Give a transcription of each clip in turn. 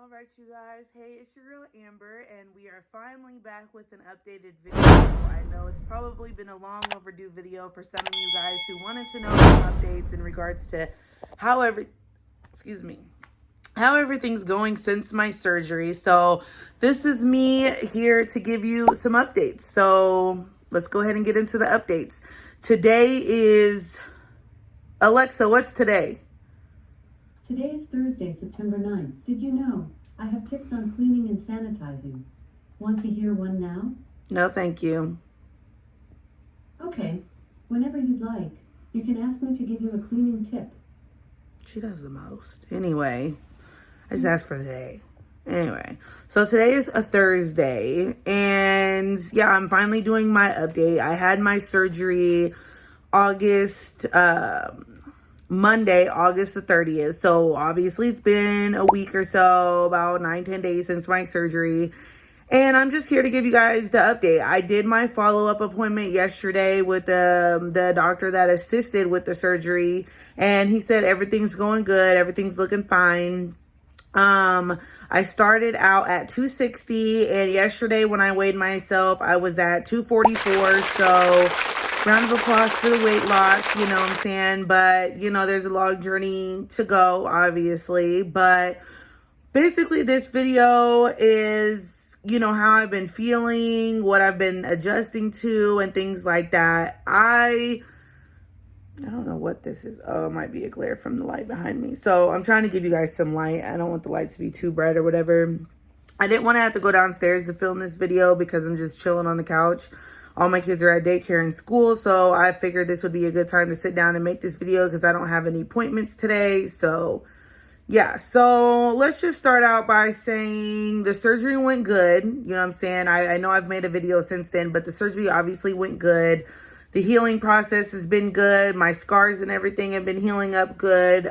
All right, you guys. Hey, it's your girl Amber, and we are finally back with an updated video. I know it's probably been a long overdue video for some of you guys who wanted to know some updates in regards to how everything's going since my surgery. So this is me here to give you some updates. So let's go ahead and get into the updates. Today is, Alexa, what's today? Today is Thursday, September 9th. Did you know? I have tips on cleaning and sanitizing. Want to hear one now? No, thank you. Okay, whenever you'd like. You can ask me to give you a cleaning tip. She does the most. Anyway, I just asked for today. Anyway, so today is a Thursday, and yeah, I'm finally doing my update. I had my surgery Monday, August the 30th. So obviously it's been a week or so, about 9-10 days since my surgery. And I'm just here to give you guys the update. I did my follow-up appointment yesterday with the doctor that assisted with the surgery. And he said everything's going good. Everything's looking fine. I started out at 260. And yesterday when I weighed myself, I was at 244. So round of applause for the weight loss, you know what I'm saying? But, you know, there's a long journey to go, obviously. But basically this video is, you know, how I've been feeling, what I've been adjusting to, and things like that. I don't know what this is. Oh, it might be a glare from the light behind me. So I'm trying to give you guys some light. I don't want the light to be too bright or whatever. I didn't want to have to go downstairs to film this video because I'm just chilling on the couch. All my kids are at daycare and school, so I figured this would be a good time to sit down and make this video because I don't have any appointments today. So, yeah. So, let's just start out by saying the surgery went good. You know what I'm saying? I know I've made a video since then, but the surgery obviously went good. The healing process has been good. My scars and everything have been healing up good.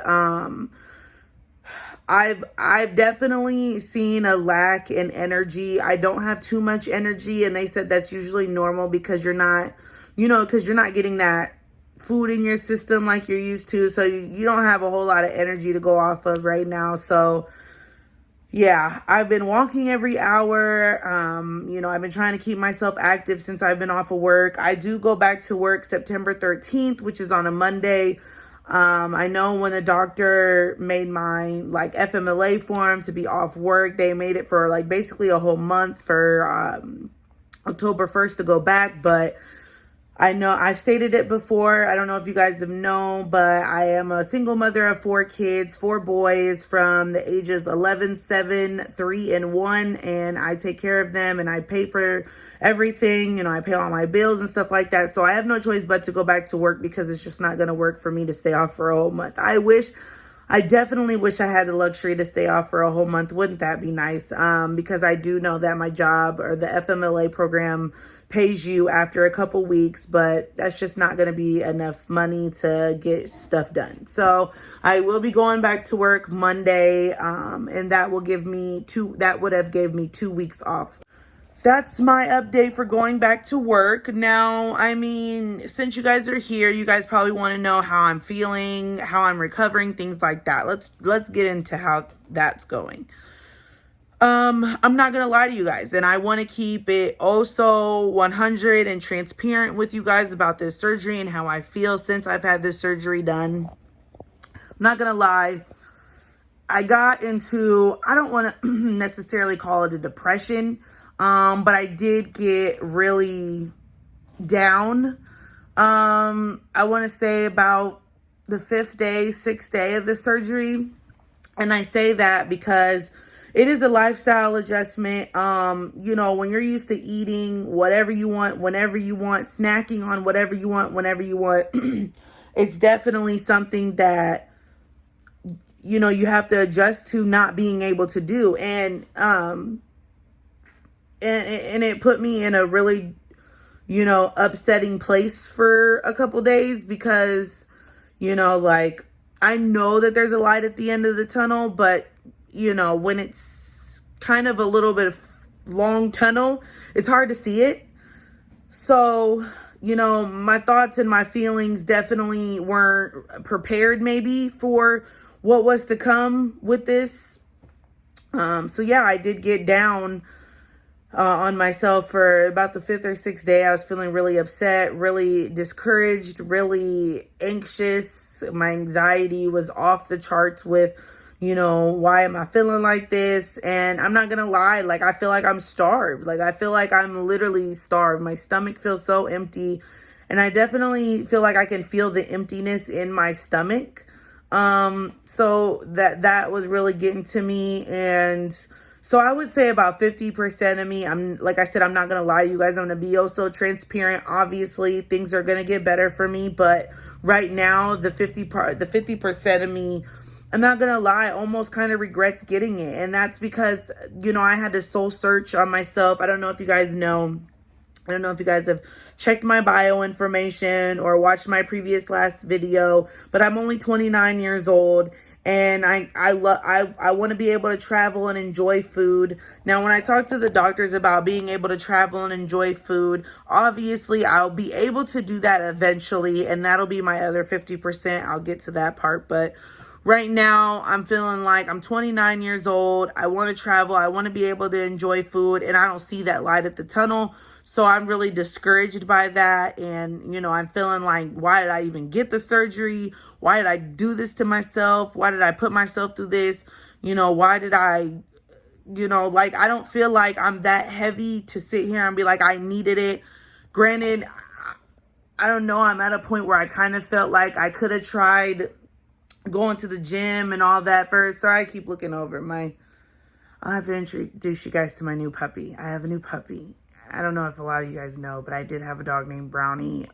I've definitely seen a lack in energy. I don't have too much energy, and they said that's usually normal because you're not getting that food in your system like you're used to. So you don't have a whole lot of energy to go off of right now. So yeah, I've been walking every hour. You know, I've been trying to keep myself active since I've been off of work. I do go back to work September 13th, which is on a Monday. I know when the doctor made my FMLA form to be off work, they made it for basically a whole month for October 1st to go back. But I know I've stated it before. I don't know if you guys have known, but I am a single mother of 4 kids, 4 boys from the ages 11, 7, 3, and 1. And I take care of them and I pay for everything. You know, I pay all my bills and stuff like that. So I have no choice but to go back to work because it's just not going to work for me to stay off for a whole month. I definitely wish I had the luxury to stay off for a whole month. Wouldn't that be nice? Because I do know that my job or the FMLA program pays you after a couple weeks, but that's just not going to be enough money to get stuff done. So I will be going back to work Monday, and that would have gave me 2 weeks off. That's my update for going back to work. Now, I mean, since you guys are here, you guys probably want to know how I'm feeling, how I'm recovering, things like that. Let's get into how that's going. I'm not going to lie to you guys, and I want to keep it also 100 and transparent with you guys about this surgery and how I feel since I've had this surgery done. I'm not going to lie. I got into, I don't want to necessarily call it a depression, but I did get really down. I want to say about the 6th day of the surgery. And I say that because it is a lifestyle adjustment. You know, when you're used to eating whatever you want, whenever you want, snacking on whatever you want, whenever you want, it's definitely something that, you know, you have to adjust to not being able to do. And it put me in a really, you know, upsetting place for a couple days because, you know, I know that there's a light at the end of the tunnel, but you know, when it's kind of a little bit of long tunnel, it's hard to see it. So, you know, my thoughts and my feelings definitely weren't prepared maybe for what was to come with this So yeah, I did get down on myself for about the 5th or 6th day. I was feeling really upset, really discouraged, really anxious. My anxiety was off the charts with, why am I feeling like this? And I'm not going to lie, like, I feel like I'm starved. Like, I feel like I'm literally starved. My stomach feels so empty. And I definitely feel like I can feel the emptiness in my stomach. So that was really getting to me. And so I would say about 50% of me, like I said, I'm not going to lie to you guys. I'm going to be so transparent. Obviously, things are going to get better for me. But right now, the 50% of me, I'm not going to lie, almost kind of regrets getting it. And that's because, I had to soul search on myself. I don't know if you guys know. I don't know if you guys have checked my bio information or watched my last video, but I'm only 29 years old. And I want to be able to travel and enjoy food. Now, when I talk to the doctors about being able to travel and enjoy food, obviously I'll be able to do that eventually. And that'll be my other 50%. I'll get to that part. But right now I'm feeling like I'm 29 years old. I want to travel. I want to be able to enjoy food. And I don't see that light at the tunnel. So I'm really discouraged by that. And, I'm feeling like, why did I even get the surgery? Why did I do this to myself? Why did I put myself through this? Why did I, I don't feel like I'm that heavy to sit here and be like, I needed it. Granted, I don't know. I'm at a point where I kind of felt like I could have tried going to the gym and all that first. Sorry, I keep looking over. I'll have to introduce you guys to my new puppy. I have a new puppy. I don't know if a lot of you guys know, but I did have a dog named Brownie.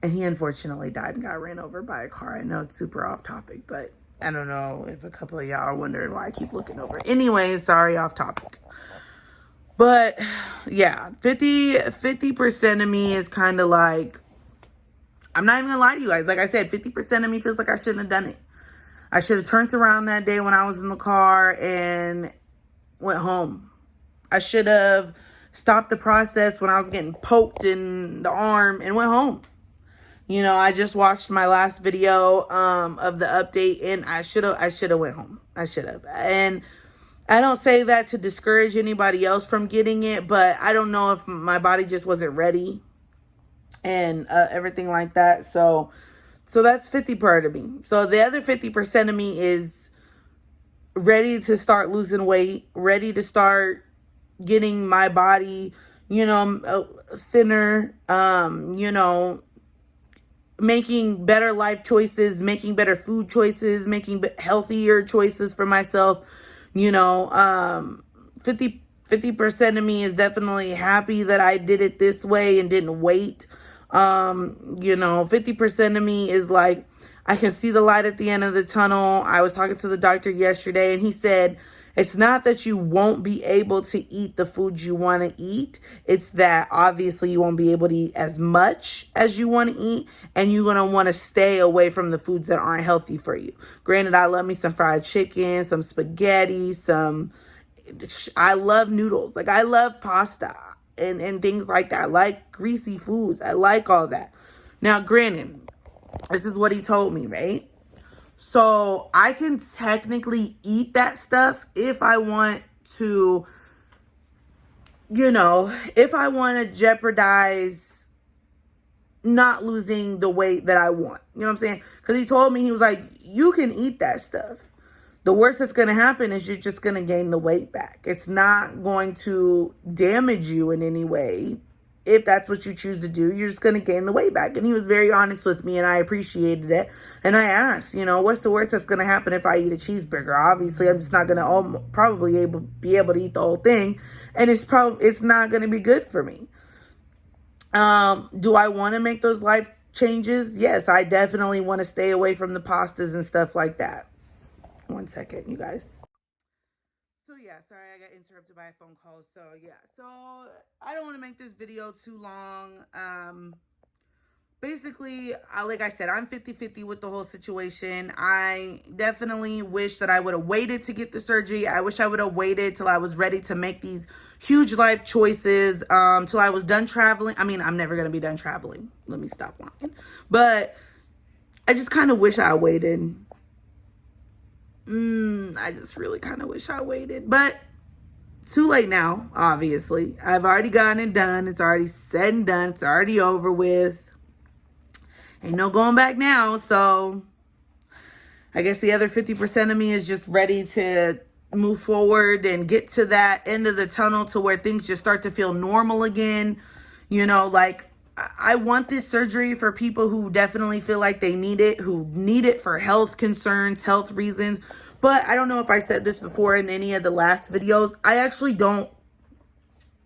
And he unfortunately died and got ran over by a car. I know it's super off topic, but I don't know if a couple of y'all are wondering why I keep looking over. Anyway, sorry, off topic. But yeah, 50% of me is kind of like, I'm not even gonna lie to you guys. Like I said, 50% of me feels like I shouldn't have done it. I should have turned around that day when I was in the car and went home. I should have stopped the process when I was getting poked in the arm and went home. I just watched my last video of the update, and I should have went home. I should have. And I don't say that to discourage anybody else from getting it, but I don't know if my body just wasn't ready and everything like that. So that's 50% of me. So the other 50% of me is ready to start losing weight, ready to start getting my body, thinner, making better life choices, making better food choices, making healthier choices for myself. 50% of me is definitely happy that I did it this way and didn't wait. 50% of me is like, I can see the light at the end of the tunnel. I was talking to the doctor yesterday, and he said, it's not that you won't be able to eat the foods you want to eat. It's that obviously you won't be able to eat as much as you want to eat, and you're going to want to stay away from the foods that aren't healthy for you. Granted, I love me some fried chicken, some spaghetti, I love noodles. Like, I love pasta and things like that. I like greasy foods. I like all that. Now, granted, this is what he told me, right? So I can technically eat that stuff if I want to, if I want to jeopardize not losing the weight that I want. You know what I'm saying? Because he told me, he was like, you can eat that stuff. The worst that's going to happen is you're just going to gain the weight back. It's not going to damage you in any way. If that's what you choose to do, you're just going to gain the weight back. And he was very honest with me, and I appreciated it. And I asked, what's the worst that's going to happen if I eat a cheeseburger? Obviously, I'm just not going to probably be able to eat the whole thing. And it's not going to be good for me. Do I want to make those life changes? Yes, I definitely want to stay away from the pastas and stuff like that. One second, you guys. So yeah, sorry, I got interrupted by a phone call. So yeah, so I don't want to make this video too long. Basically, like I said, I'm 50-50 with the whole situation. I definitely wish that I would have waited to get the surgery. I wish I would have waited till I was ready to make these huge life choices, till I was done traveling. I mean, I'm never going to be done traveling. Let me stop lying. But I just kind of wish I waited. I just really kind of wish I waited. But too late now, obviously. I've already gotten it done. It's already said and done. It's already over with. Ain't no going back now. So I guess the other 50% of me is just ready to move forward and get to that end of the tunnel to where things just start to feel normal again. You know, like, I want this surgery for people who definitely feel like they need it, who need it for health concerns, health reasons. But I don't know if I said this before in any of the last videos. I actually don't.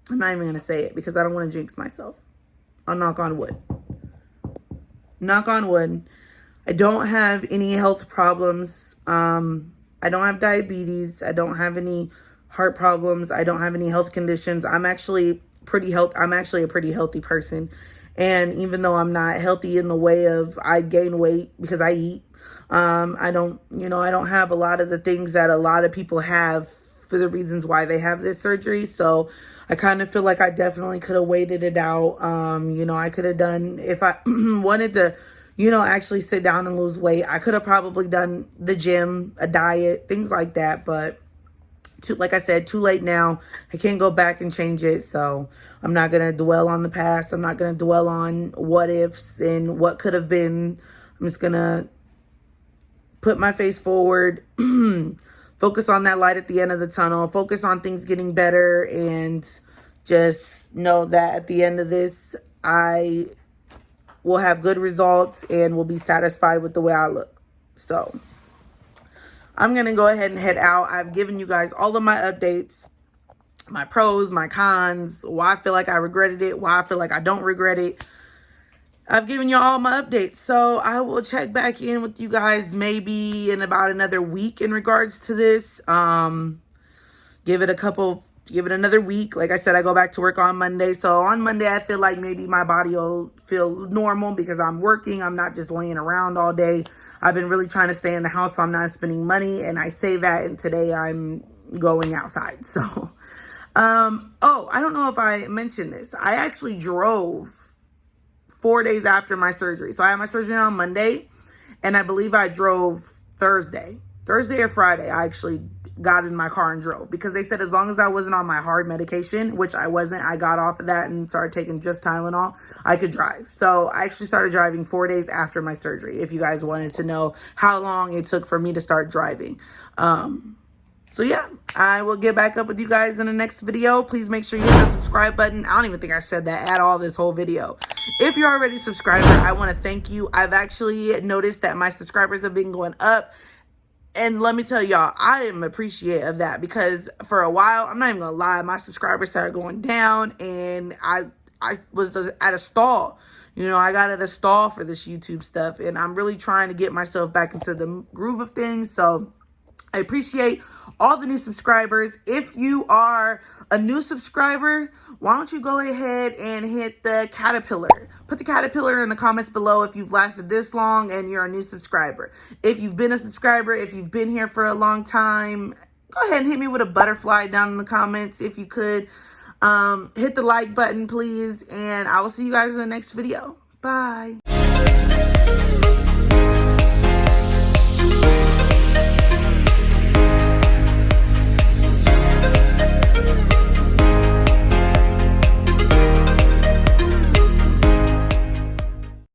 I'm not even going to say it because I don't want to jinx myself. I'll knock on wood. Knock on wood. I don't have any health problems. I don't have diabetes. I don't have any heart problems. I don't have any health conditions. I'm actually a pretty healthy person. And even though I'm not healthy in the way of I gain weight because I eat, I don't have a lot of the things that a lot of people have for the reasons why they have this surgery. So I kind of feel like I definitely could have waited it out. I could have done, if I wanted to, actually sit down and lose weight, I could have probably done the gym, a diet, things like that. But like I said, too late now. I can't go back and change it. So I'm not going to dwell on the past. I'm not going to dwell on what ifs and what could have been. I'm just going to put my face forward, focus on that light at the end of the tunnel, focus on things getting better, and just know that at the end of this, I will have good results and will be satisfied with the way I look. So I'm going to go ahead and head out. I've given you guys all of my updates, my pros, my cons, why I feel like I regretted it, why I feel like I don't regret it. I've given you all my updates. So I will check back in with you guys maybe in about another week in regards to this. Give it another week. Like I said, I go back to work on Monday. So on Monday, I feel like maybe my body will feel normal because I'm working. I'm not just laying around all day. I've been really trying to stay in the house so I'm not spending money. And I say that, and today I'm going outside. So, I don't know if I mentioned this. I actually drove 4 days after my surgery. So I had my surgery on Monday, and I believe I drove Thursday or Friday. I actually got in my car and drove because they said as long as I wasn't on my hard medication, which I wasn't, I got off of that and started taking just Tylenol, I could drive. So I actually started driving 4 days after my surgery, if you guys wanted to know how long it took for me to start driving. So yeah, I will get back up with you guys in the next video. Please make sure you hit the subscribe button. I don't even think I said that at all this whole video. If you're already a subscriber, I want to thank you. I've actually noticed that my subscribers have been going up. And let me tell y'all, I am appreciative of that because for a while, I'm not even going to lie, my subscribers started going down and I was at a stall. I got at a stall for this YouTube stuff, and I'm really trying to get myself back into the groove of things. So I appreciate all the new subscribers. If you are a new subscriber, why don't you go ahead and hit the caterpillar? Put the caterpillar in the comments below if you've lasted this long and you're a new subscriber. If you've been a subscriber, if you've been here for a long time, go ahead and hit me with a butterfly down in the comments if you could. Hit the like button, please, and I will see you guys in the next video. Bye.